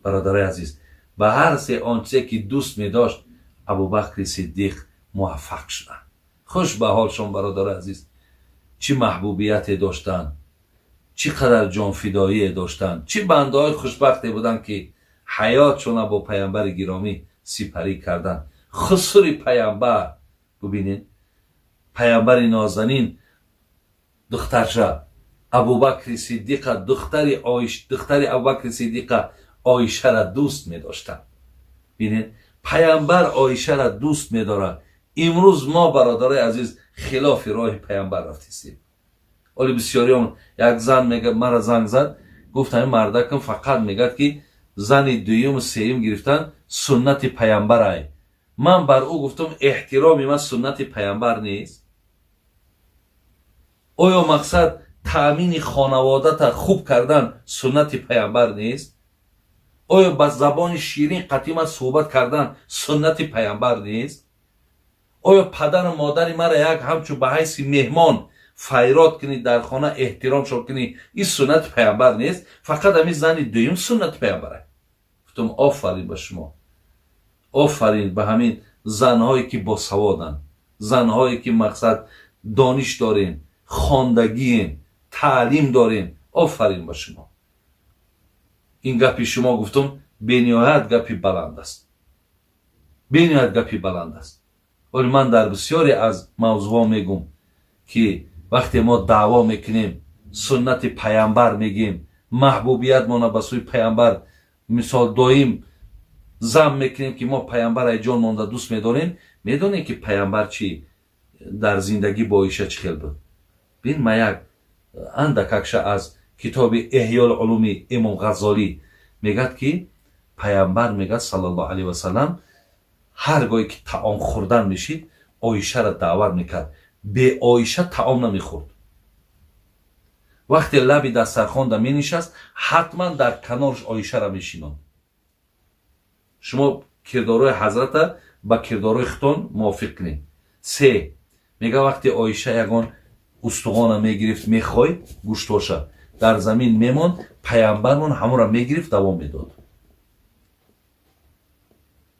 برادر عزیز، به هر سه آنچه که دوست می داشت ابوبکر صدیق موفق شدن. خوش به حالشون برادر عزیز، چی محبوبیت داشتن، چی قدر جانفدایی داشتن، چی بنده های خوشبختی بودن که حیاتشون با پیامبر گرامی سپری کردن. خسر پیامبر ببینید، پیامبر نازنین دخترشه ابوبکر صدیق، دختر ابوبکر صدیق عایشه را دوست می داشتن. ببینید پیامبر عایشه را دوست می داره. امروز ما برادرای عزیز خلاف راه پیامبر رفتیم. ولی بسیاری یک زن میگه، مرا زنگ زد گفت همین مردکم فقط میگه که زن دویم و سوم گرفتن سنت پیامبر ای. من بر او گفتم احترامی من سنت پیامبر نیست؟ آیا مقصد تامین خانواده تا خوب کردن سنت پیامبر نیست؟ آیا با زبان شیرین قطعی صحبت کردن سنت پیامبر نیست؟ آیا پدر و مادر مرا یک همچون به حیث مهمان فیرات کنی، در خانه احترام شو کنی، این سنت پیامبر نیست؟ فقط همین زن دویم سنت پیامبره. گفتم آفرین به شما، آفرین به همین زنهایی که با سوادن، زنهایی که مقصد دانش دارین، خواندگی، تعلیم دارین. آفرین به شما. این گپی شما گفتم بنیایت گپی بلند است، بنیایت گپی بلند است. ولی من در بسیاری از موضوع میگم که وقتی ما دعوا میکنیم سنت پیامبر میگیم، محبوبیت ما به سوی پیامبر مثال دایم زم میکنیم که ما پیامبر ای جان مانده دوست میداریم، میدونیم که پیامبر چی در زندگی با عایشه چه خیل بود. ببین ما یک اندکش از کتاب احیاء العلوم امام غزالی میگه که پیامبر میگه صلی الله علیه و سلم هرگاهی که طعام خوردن میشید عایشه را دعوت میکرد، به عایشه طعام نمیخورد. وقتی لبی دسترخوان دا می نشست حتما در کنارش عایشه را میشیناند. شما کردارای حضرت با کردارای ختان موافق کنید. 3 میگه وقتی عایشه یگان استخوان میگرفت میخواید گوشتاشه در زمین میماند، پیامبرمون همون را میگرفت دوام میداد.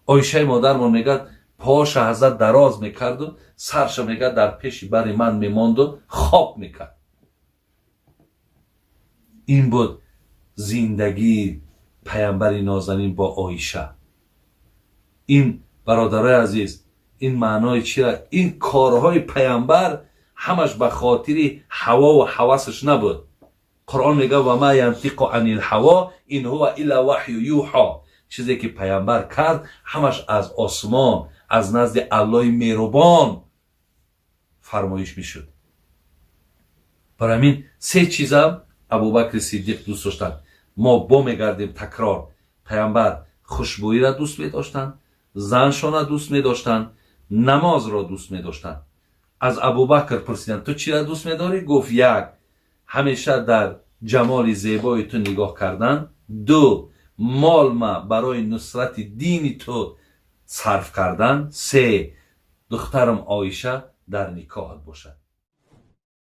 عایشه مادرمون میگه پاش حضرت دراز میکرد و سرش میگه در پیش بر من میماند و خواب میکرد. این بود زندگی پیامبر نازنین با عایشه. این برادرای عزیز، این معنای چیه؟ این کارهای پیامبر همش به خاطر هوا و هوسش نبود. قرآن میگه و ما ینطق عن الهوا این هو الا وحی یوحی. چیزی که پیامبر کرد همش از آسمان، از نزد الله مهربان فرمایش میشد. برای همین 3 چیزم ابوبکر صدیق دوست داشتن. ما با میگردیم تکرار، پیامبر خوشبویی را دوست می داشتن، زنشان را دوست می داشتن، نماز را دوست می داشتن. از ابوبکر پرسیدن تو چی را دوست می داری؟ گفت 1 همیشه در جمال زیبای تو نگاه کردن، 2 مال ما برای نصرت دین تو صرف کردن، 3 دخترم عایشه در نکاحت باشد.